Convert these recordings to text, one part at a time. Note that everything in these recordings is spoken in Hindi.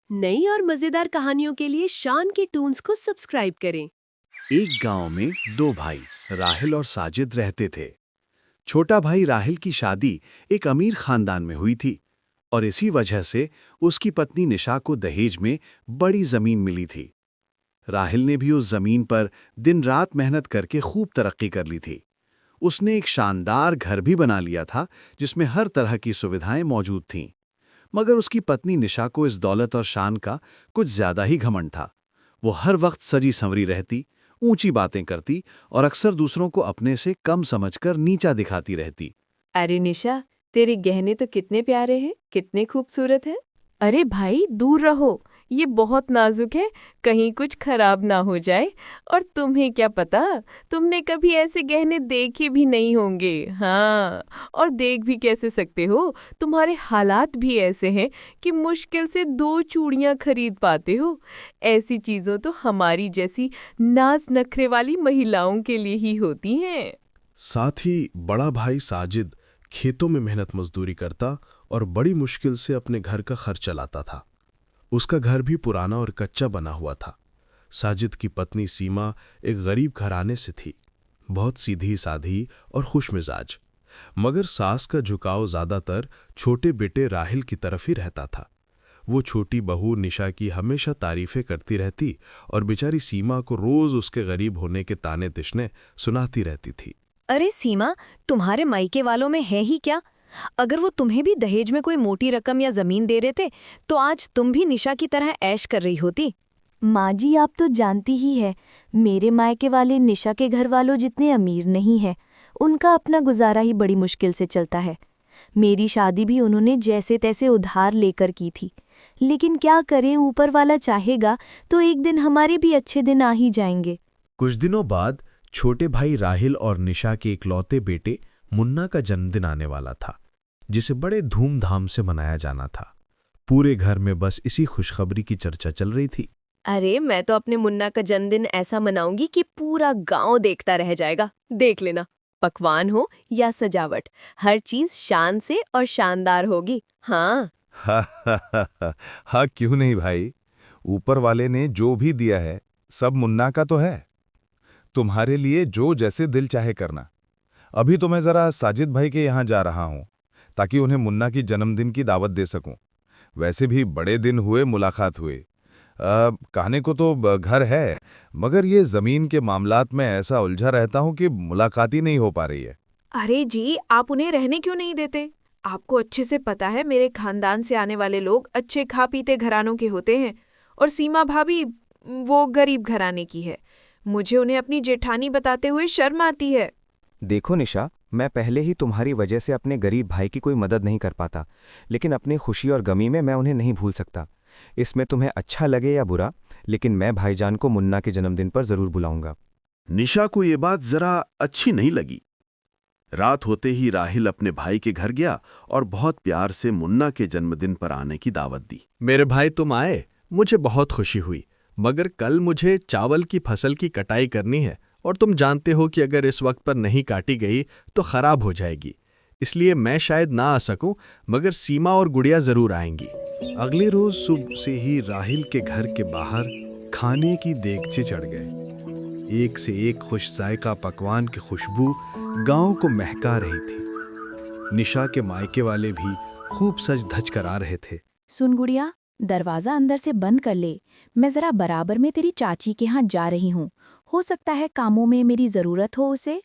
नई और मजेदार कहानियों के लिए शान के टून्स को सब्सक्राइब करें। एक गांव में दो भाई राहिल और साजिद रहते थे। छोटा भाई राहिल की शादी एक अमीर खानदान में हुई थी और इसी वजह से उसकी पत्नी निशा को दहेज में बड़ी जमीन मिली थी। राहिल ने भी उस जमीन पर दिन रात मेहनत करके खूब तरक्की कर ली थी। उसने एक शानदार घर भी बना लिया था जिसमें हर तरह की सुविधाएं मौजूद थीं। मगर उसकी पत्नी निशा को इस दौलत और शान का कुछ ज्यादा ही घमंड था। वो हर वक्त सजी संवरी रहती, ऊंची बातें करती और अक्सर दूसरों को अपने से कम समझकर नीचा दिखाती रहती। अरे निशा, तेरे गहने तो कितने प्यारे हैं, कितने खूबसूरत हैं। अरे भाई दूर रहो, ये बहुत नाजुक है, कहीं कुछ खराब ना हो जाए। और तुम्हें क्या पता, तुमने कभी ऐसे गहने देखे भी नहीं होंगे। हाँ, और देख भी कैसे सकते हो, तुम्हारे हालात भी ऐसे हैं कि मुश्किल से 2 चूड़ियां खरीद पाते हो। ऐसी चीजों तो हमारी जैसी नाज नखरे वाली महिलाओं के लिए ही होती हैं। साथ ही बड़ा भाई साजिद खेतों में मेहनत मजदूरी करता और बड़ी मुश्किल से अपने घर का खर्च चलाता था। उसका घर भी पुराना और कच्चा बना हुआ था। साजिद की पत्नी सीमा एक गरीब घराने से थी, बहुत सीधी साधी और खुशमिजाज। मगर सास का झुकाव ज्यादातर छोटे बेटे राहिल की तरफ ही रहता था। वो छोटी बहू निशा की हमेशा तारीफें करती रहती और बेचारी सीमा को रोज उसके गरीब होने के ताने तिश्ने सुनाती रहती थी। अरे सीमा, तुम्हारे मायके वालों में है ही क्या? अगर वो तुम्हें भी दहेज में कोई मोटी रकम या जमीन दे रहे थे तो आज तुम भी निशा की तरह ऐश कर रही होती। माँ जी, आप तो जानती ही है, मेरे मायके वाले निशा के घर वालों जितने अमीर नहीं है। उनका अपना गुजारा ही बड़ी मुश्किल से चलता है। मेरी शादी भी उन्होंने जैसे तैसे उधार लेकर की थी। लेकिन क्या करें, ऊपर वाला चाहेगा तो एक दिन हमारे भी अच्छे दिन आ ही जाएंगे। कुछ दिनों बाद छोटे भाई राहिल और निशा के इकलौते बेटे मुन्ना का जन्मदिन आने वाला था, जिसे बड़े धूमधाम से मनाया जाना था। पूरे घर में बस इसी खुशखबरी की चर्चा चल रही थी। अरे मैं तो अपने मुन्ना का जन्मदिन ऐसा मनाऊंगी कि पूरा गांव देखता रह जाएगा। देख लेना, पकवान हो या सजावट, हर चीज शान से और शानदार होगी। हाँ। हाँ, क्यों नहीं भाई। ऊपर वाले ने जो भी दिया है सब मुन्ना का तो है। तुम्हारे लिए जो जैसे दिल चाहे करना। अभी तो मैं जरा साजिद भाई के यहाँ जा रहा हूँ ताकि उन्हें मुन्ना की जन्मदिन की दावत दे सकूं। वैसे भी बड़े दिन हुए मुलाकात हुए। कहने को तो घर है, मगर ये जमीन के मामलात में ऐसा उलझा रहता हूँ कि मुलाकात ही नहीं हो पा रही है। अरे जी, आप उन्हें रहने क्यों नहीं देते? आपको अच्छे से पता है मेरे खानदान से आने वाले लोग अच्छे खा पीते घरानों के होते हैं। और सीमा भाभी, वो गरीब घराने की है। मुझे उन्हें अपनी जेठानी बताते हुए शर्म आती है। देखो निशा, मैं पहले ही तुम्हारी वजह से अपने गरीब भाई की कोई मदद नहीं कर पाता, लेकिन अपनी खुशी और गमी में मैं उन्हें नहीं भूल सकता। इसमें तुम्हें अच्छा लगे या बुरा, लेकिन मैं भाईजान को मुन्ना के जन्मदिन पर जरूर बुलाऊंगा। निशा को ये बात जरा अच्छी नहीं लगी। रात होते ही राहिल अपने भाई के घर गया और बहुत प्यार से मुन्ना के जन्मदिन पर आने की दावत दी। मेरे भाई, तुम आए, मुझे बहुत खुशी हुई। मगर कल मुझे चावल की फसल की कटाई करनी है और तुम जानते हो कि अगर इस वक्त पर नहीं काटी गई तो खराब हो जाएगी। इसलिए मैं शायद ना आ सकूं, मगर सीमा और गुड़िया जरूर आएंगी। अगले रोज सुबह से ही राहिल के घर के बाहर खाने की देगचे चढ़ गए। एक से एक खुश जायका पकवान की खुशबू गांव को महका रही थी। निशा के मायके वाले भी खूब सज धज कर आ रहे थे। सुन गुड़िया, दरवाजा अंदर से बंद कर ले। मैं जरा बराबर में तेरी चाची के यहाँ जा रही हूँ। हो सकता है कामों में मेरी जरूरत हो उसे।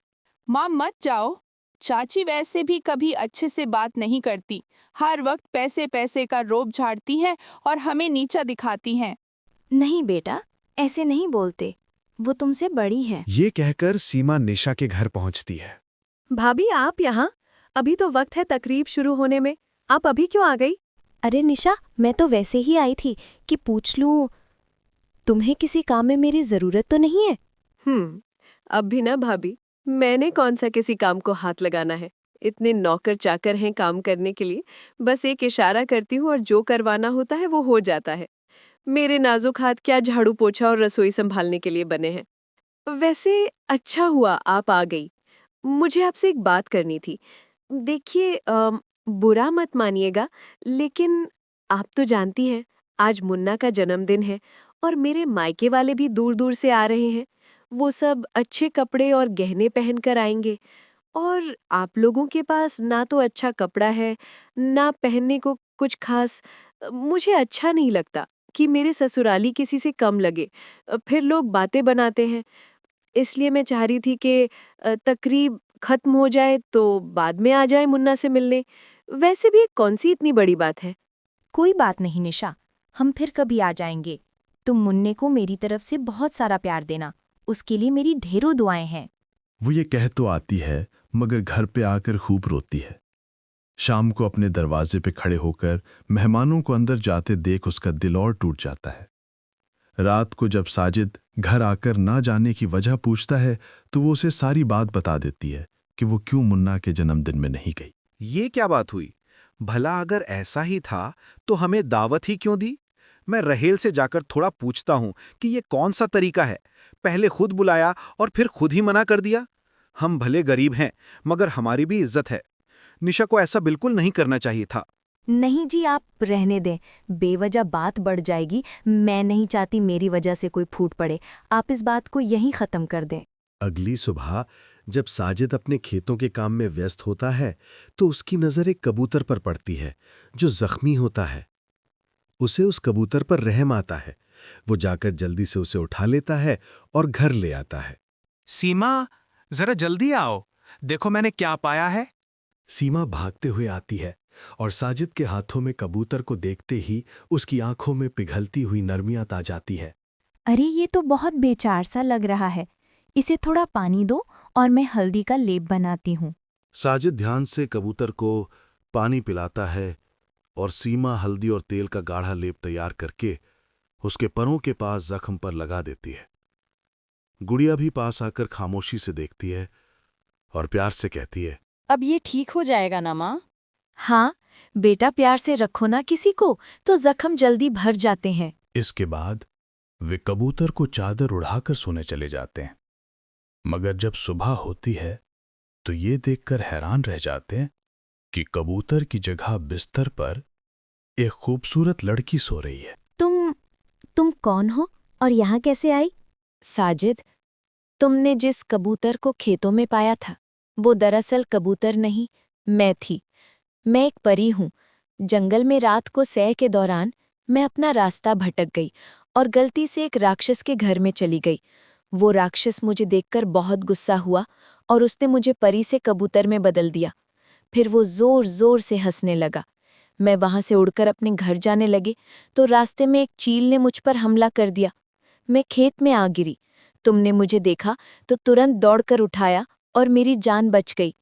माँ मत जाओ, चाची वैसे भी कभी अच्छे से बात नहीं करती। हर वक्त पैसे पैसे का रोब झाड़ती हैं और हमें नीचा दिखाती हैं। नहीं बेटा, ऐसे नहीं बोलते, वो तुमसे बड़ी है। ये कहकर सीमा निशा के घर पहुंचती है। भाभी, आप यहाँ? अभी तो वक्त है तकरीब शुरू होने में, आप अभी क्यों आ गई? अरे निशा, मैं तो वैसे ही आई थी कि पूछ लूं, तुम्हें किसी काम में मेरी जरूरत तो नहीं है? अब भी ना भाभी, मैंने कौन सा किसी काम को हाथ लगाना है। इतने नौकर चाकर हैं काम करने के लिए, बस एक इशारा करती हूँ और जो करवाना होता है वो हो जाता है। मेरे नाजुक हाथ क्या झाड़ू पोछा और रसोई संभालने के लिए बने हैं। वैसे अच्छा हुआ आप आ गई। मुझे आपसे एक बात करनी थी। देखिए, बुरा मत मानिएगा, लेकिन आप तो जानती हैं आज मुन्ना का जन्मदिन है और मेरे मायके वाले भी दूर दूर से आ रहे हैं। वो सब अच्छे कपड़े और गहने पहन कर आएंगे और आप लोगों के पास ना तो अच्छा कपड़ा है, ना पहनने को कुछ खास। मुझे अच्छा नहीं लगता कि मेरे ससुराली किसी से कम लगे। फिर लोग बातें बनाते हैं। इसलिए मैं चाह रही थी कि तकरीब खत्म हो जाए तो बाद में आ जाए मुन्ना से मिलने। वैसे भी कौन सी इतनी बड़ी बात है। कोई बात नहीं निशा, हम फिर कभी आ जाएंगे। तुम मुन्ने को मेरी तरफ से बहुत सारा प्यार देना, उसके लिए मेरी ढेरों दुआएं हैं। वो ये कह तो आती है मगर घर पे आकर खूब रोती है। शाम को अपने दरवाजे पे खड़े होकर मेहमानों को अंदर जाते देख उसका दिल और टूट जाता है। रात को जब साजिद घर आकर ना जाने की वजह पूछता है तो वो उसे सारी बात बता देती है कि वो क्यों मुन्ना के जन्मदिन में नहीं गई। ये क्या बात हुई? भला अगर ऐसा ही था तो हमें दावत ही क्यों दी? मैं रहेल से जाकर थोड़ा पूछता हूं कि ये कौन सा तरीका है। पहले खुद बुलाया और फिर खुद ही मना कर दिया। हम भले गरीब हैं मगर हमारी भी इज्जत है। निशा को ऐसा बिल्कुल नहीं करना चाहिए था। नहीं जी, आप रहने दें, बेवजह बात बढ़ जाएगी। मैं नहीं चाहती मेरी वजह से कोई फूट पड़े। आप इस बात को यहीं खत्म कर दें। अगली सुबह जब साजिद अपने खेतों के काम में व्यस्त होता है तो उसकी नजर एक कबूतर पर पड़ती है जो जख्मी होता है। उसे उस कबूतर पर रहम आता है। वो जाकर जल्दी से उसे उठा लेता है और घर ले आता है। सीमा, जरा जल्दी आओ, देखो मैंने क्या पाया है। सीमा भागते हुए आती है और साजिद के हाथों में कबूतर को देखते ही उसकी आंखों में पिघलती हुई नरमियां ता जाती है। अरे ये तो बहुत बेचार सा लग रहा है, इसे थोड़ा पानी दो और मैं हल्दी का लेप बनाती हूँ। साजिद ध्यान से कबूतर को पानी पिलाता है और सीमा हल्दी और तेल का गाढ़ा लेप तैयार करके उसके परों के पास जख्म पर लगा देती है। गुड़िया भी पास आकर खामोशी से देखती है और प्यार से कहती है, अब ये ठीक हो जाएगा ना माँ? हाँ बेटा, प्यार से रखो ना किसी को तो जख्म जल्दी भर जाते हैं। इसके बाद वे कबूतर को चादर उड़ाकर सोने चले जाते हैं। मगर जब सुबह होती है तो ये देखकर हैरान रह जाते हैं कि कबूतर की जगह बिस्तर पर एक खूबसूरत लड़की सो रही है। तुम कौन हो और यहाँ कैसे आई? साजिद, तुमने जिस कबूतर को खेतों में पाया था वो दरअसल कबूतर नहीं, मैं थी। मैं एक परी हूँ। जंगल में रात को सैर के दौरान मैं अपना रास्ता भटक गई और गलती से एक राक्षस के घर में चली गई। वो राक्षस मुझे देखकर बहुत गुस्सा हुआ और उसने मुझे परी से कबूतर में बदल दिया। फिर वो जोर जोर से हंसने लगा। मैं वहां से उड़कर अपने घर जाने लगी तो रास्ते में एक चील ने मुझ पर हमला कर दिया। मैं खेत में आ गिरी। तुमने मुझे देखा तो तुरंत दौड़कर उठाया और मेरी जान बच गई।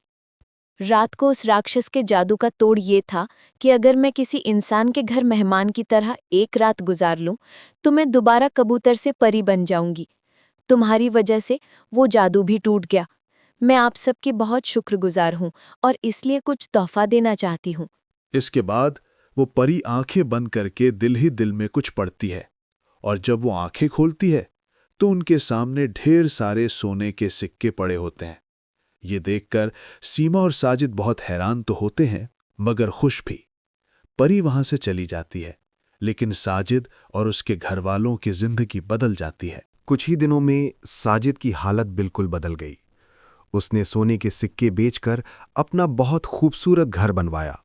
रात को उस राक्षस के जादू का तोड़ ये था कि अगर मैं किसी इंसान के घर मेहमान की तरह एक रात गुजार लूं तो मैं दोबारा कबूतर से परी बन जाऊंगी। तुम्हारी वजह से वो जादू भी टूट गया। मैं आप सबकी बहुत शुक्रगुजार हूँ और इसलिए कुछ तोहफा देना चाहती हूँ। इसके बाद वो परी आंखें बंद करके दिल ही दिल में कुछ पढ़ती है और जब वो आंखें खोलती है तो उनके सामने ढेर सारे सोने के सिक्के पड़े होते हैं। ये देखकर सीमा और साजिद बहुत हैरान तो होते हैं मगर खुश भी। परी वहां से चली जाती है लेकिन साजिद और उसके घरवालों की जिंदगी बदल जाती है। कुछ ही दिनों में साजिद की हालत बिल्कुल बदल गई। उसने सोने के सिक्के बेचकर अपना बहुत खूबसूरत घर बनवाया।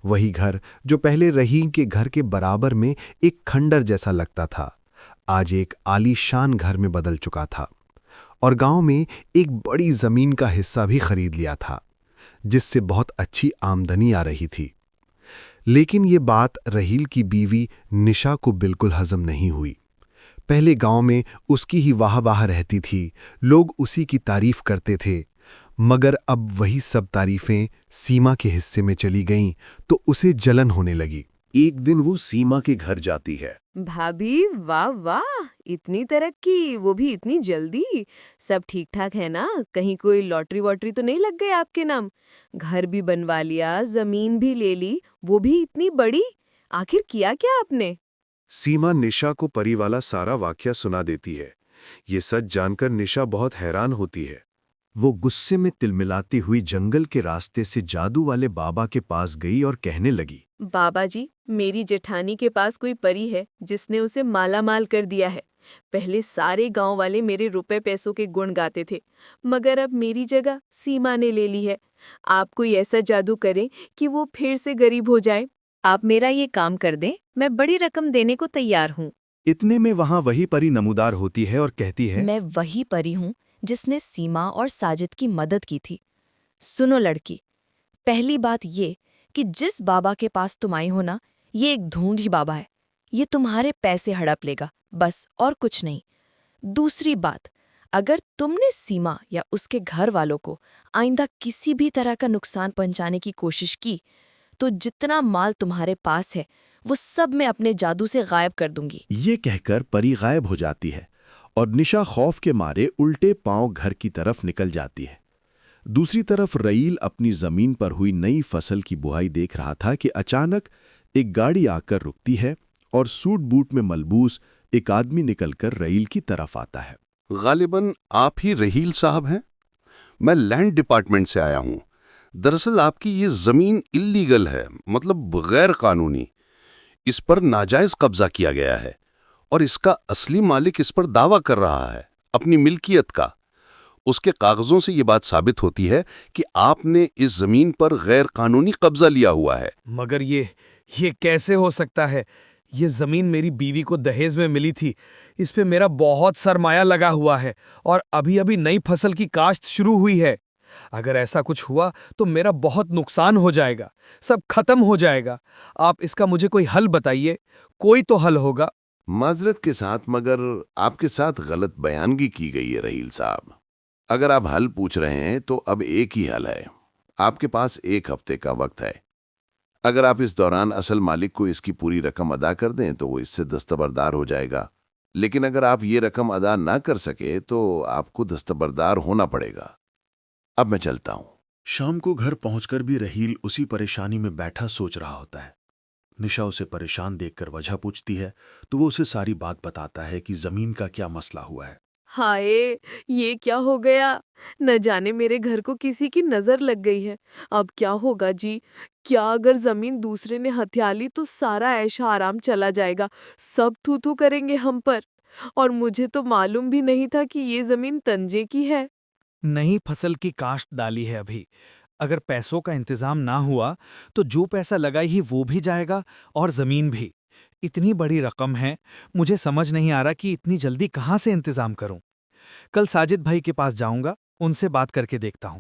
वही घर जो पहले रहीम के घर के बराबर में एक खंडर जैसा लगता था, आज एक आलीशान घर में बदल चुका था और गांव में एक बड़ी जमीन का हिस्सा भी खरीद लिया था, जिससे बहुत अच्छी आमदनी आ रही थी। लेकिन ये बात रहील की बीवी निशा को बिल्कुल हजम नहीं हुई। पहले गांव में उसकी ही वाह-वाह रहती थी, लोग उसी की तारीफ करते थे, मगर अब वही सब तारीफें सीमा के हिस्से में चली गईं तो उसे जलन होने लगी। एक दिन वो सीमा के घर जाती है। भाभी, वाह वाह, इतनी तरक्की, वो भी इतनी जल्दी। सब ठीक ठाक है ना? कहीं कोई लॉटरी वॉटरी तो नहीं लग गई आपके नाम? घर भी बनवा लिया, जमीन भी ले ली, वो भी इतनी बड़ी। आखिर किया क्या आपने? सीमा निशा को परी वाला सारा वाकया सुना देती है। ये सच जानकर निशा बहुत हैरान होती है। वो गुस्से में तिलमिलाती हुई जंगल के रास्ते से जादू वाले बाबा के पास गई और कहने लगी, बाबा जी, मेरी जेठानी के पास कोई परी है जिसने उसे माला माल कर दिया है। पहले सारे गांव वाले मेरे रुपए पैसों के गुण गाते थे, मगर अब मेरी जगह सीमा ने ले ली है। आप कोई ऐसा जादू करें कि वो फिर से गरीब हो जाए। आप मेरा ये काम कर दें, मैं बड़ी रकम देने को तैयार हूँ। इतने में वहां वही परी नमूदार होती है और कहती है, मैं वही परी हूँ जिसने सीमा और साजिद की मदद की थी। सुनो लड़की, पहली बात ये कि जिस बाबा के पास तुम आई हो ना, ये एक ढूंढी बाबा है। ये तुम्हारे पैसे हड़प लेगा, बस और कुछ नहीं। दूसरी बात, अगर तुमने सीमा या उसके घर वालों को आइंदा किसी भी तरह का नुकसान पहुंचाने की कोशिश की, तो जितना माल तुम्हारे पास है वो सब मैं अपने जादू से गायब कर दूंगी। ये कहकर परी गायब हो जाती है और निशा खौफ के मारे उल्टे पांव घर की तरफ निकल जाती है। दूसरी तरफ रईल अपनी जमीन पर हुई नई फसल की बुआई देख रहा था कि अचानक एक गाड़ी आकर रुकती है और सूट बूट में मलबूस एक आदमी निकलकर रईल की तरफ आता है। गालिबन आप ही रहील साहब हैं? मैं लैंड डिपार्टमेंट से आया हूं। दरअसल आपकी ये जमीन इल्लीगल है, मतलब गैर कानूनी। इस पर नाजायज कब्जा किया गया है और इसका असली मालिक इस पर दावा कर रहा है अपनी मिल्कियत का। उसके कागजों से ये बात साबित होती है कि आपने इस जमीन पर गैर कानूनी कब्जा लिया हुआ है। मगर ये कैसे हो सकता है? ये जमीन मेरी बीवी को दहेज में मिली थी। इस पे मेरा बहुत सरमाया लगा हुआ है और अभी अभी नई फसल की काश्त शुरू हुई है। अगर ऐसा कुछ हुआ तो मेरा बहुत नुकसान हो जाएगा, सब खत्म हो जाएगा। आप इसका मुझे कोई हल बताइए, कोई तो हल होगा। माजरत के साथ, मगर आपके साथ गलत बयानगी की गई है रहील साहब। अगर आप हल पूछ रहे हैं तो अब एक ही हल है। आपके पास 1 हफ्ते का वक्त है। अगर आप इस दौरान असल मालिक को इसकी पूरी रकम अदा कर दें तो वो इससे दस्तबरदार हो जाएगा, लेकिन अगर आप ये रकम अदा ना कर सके तो आपको दस्तबरदार होना पड़ेगा। अब मैं चलता हूं। शाम को घर पहुंचकर भी रहील उसी परेशानी में बैठा सोच रहा होता है। निशा उसे परेशान देखकर वजह पूछती है तो वो उसे सारी बात बताता है कि जमीन का क्या मसला हुआ है। हाय, ये क्या हो गया? न जाने मेरे घर को किसी की नजर लग गई है। अब क्या होगा जी? क्या अगर जमीन दूसरे ने हथिया ली तो सारा ऐशो आराम चला जाएगा, सब थू थू करेंगे हम पर। और मुझे तो मालूम भी नहीं था कि ये जमीन तंजे की है। नई फसल की काश्त डाली है अभी। अगर पैसों का इंतजाम ना हुआ तो जो पैसा लगाई ही वो भी जाएगा और जमीन भी। इतनी बड़ी रकम है, मुझे समझ नहीं आ रहा कि इतनी जल्दी कहाँ से इंतजाम करूं। कल साजिद भाई के पास जाऊंगा, उनसे बात करके देखता हूं।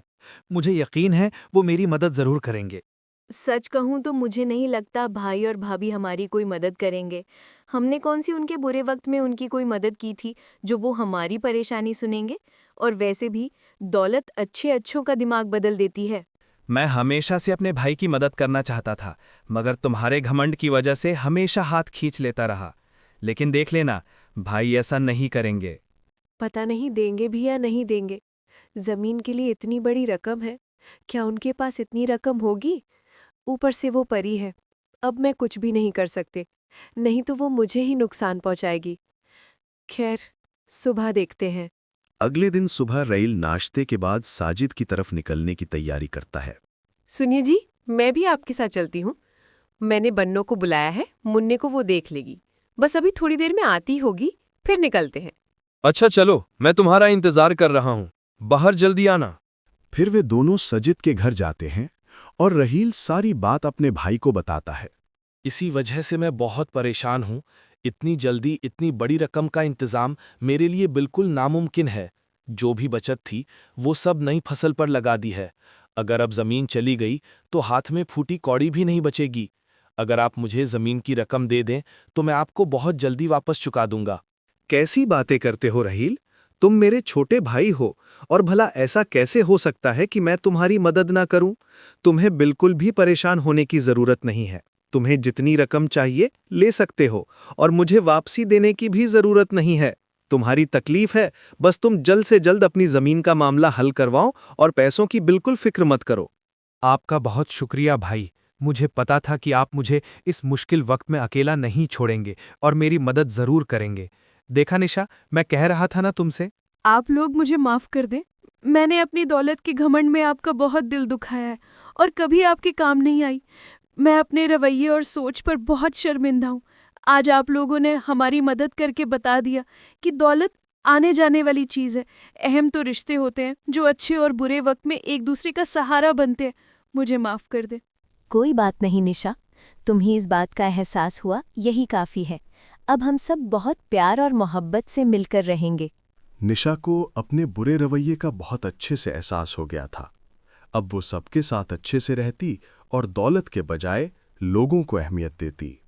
मुझे यकीन है वो मेरी मदद जरूर करेंगे। सच कहूँ तो मुझे नहीं लगता भाई और भाभी हमारी कोई मदद करेंगे। हमने कौन सी उनके बुरे वक्त में उनकी कोई मदद की थी जो वो हमारी परेशानी सुनेंगे। और वैसे भी दौलत अच्छे अच्छों का दिमाग बदल देती है। मैं हमेशा से अपने भाई की मदद करना चाहता था, मगर तुम्हारे घमंड की वजह से हमेशा हाथ खींच लेता रहा। लेकिन देख लेना, भाई ऐसा नहीं करेंगे। पता नहीं देंगे भी या नहीं देंगे। जमीन के लिए इतनी बड़ी रकम है, क्या उनके पास इतनी रकम होगी? ऊपर से वो परी है, अब मैं कुछ भी नहीं कर सकते, नहीं तो वो मुझे ही नुकसान पहुंचाएगी। खैर, सुबह देखते हैं। अगले दिन सुबह रईल नाश्ते के बाद साजिद की तरफ निकलने की तैयारी करता है। सुनिए जी, मैं भी आपके साथ चलती हूँ। मैंने बन्नों को बुलाया है, मुन्ने को वो देख लेगी। बस अभी थोड़ी देर में आती होगी, फिर निकलते हैं। अच्छा चलो, मैं तुम्हारा इंतजार कर रहा हूँ, बाहर जल्दी आना। फिर वे दोनों सजिद के घर जाते हैं और रहील सारी बात अपने भाई को बताता है। इसी वजह से मैं बहुत परेशान हूँ। इतनी जल्दी इतनी बड़ी रकम का इंतजाम मेरे लिए बिल्कुल नामुमकिन है। जो भी बचत थी वो सब नई फसल पर लगा दी है। अगर अब जमीन चली गई तो हाथ में फूटी कौड़ी भी नहीं बचेगी। अगर आप मुझे जमीन की रकम दे दें तो मैं आपको बहुत जल्दी वापस चुका दूंगा। कैसी बातें करते हो रहील? तुम मेरे छोटे भाई हो, और भला ऐसा कैसे हो सकता है कि मैं तुम्हारी मदद ना करूं? तुम्हें बिल्कुल भी परेशान होने की जरूरत नहीं है। तुम्हें जितनी रकम चाहिए ले सकते हो और मुझे वापसी देने की भी जरूरत नहीं है। तुम्हारी तकलीफ है, बस तुम जल्द से जल्द अपनी जमीन का मामला हल करवाओ और पैसों की बिल्कुल फिक्र मत करो। आपका बहुत शुक्रिया भाई। मुझे पता था कि आप मुझे इस मुश्किल वक्त में अकेला नहीं छोड़ेंगे और मेरी मदद जरूर करेंगे। देखा निशा, मैं कह रहा था ना तुमसे। आप लोग मुझे माफ कर दें। मैंने अपनी दौलत के घमंड में आपका बहुत दिल दुखाया है और कभी आपके काम नहीं आई। मैं अपने रवैये और सोच पर बहुत शर्मिंदा हूँ। आज आप लोगों ने हमारी मदद करके बता दिया कि दौलत आने जाने वाली चीज़ है। अहम तो रिश्ते होते हैं जो अच्छे और बुरे वक्त में एक दूसरे का सहारा बनते हैं। मुझे माफ़ कर दे। कोई बात नहीं निशा, तुम्हें इस बात का एहसास हुआ, यही काफ़ी है। अब हम सब बहुत प्यार और मोहब्बत से मिलकर रहेंगे। निशा को अपने बुरे रवैये का बहुत अच्छे से एहसास हो गया था। अब वो सबके साथ अच्छे से रहती और दौलत के बजाय लोगों को अहमियत देती।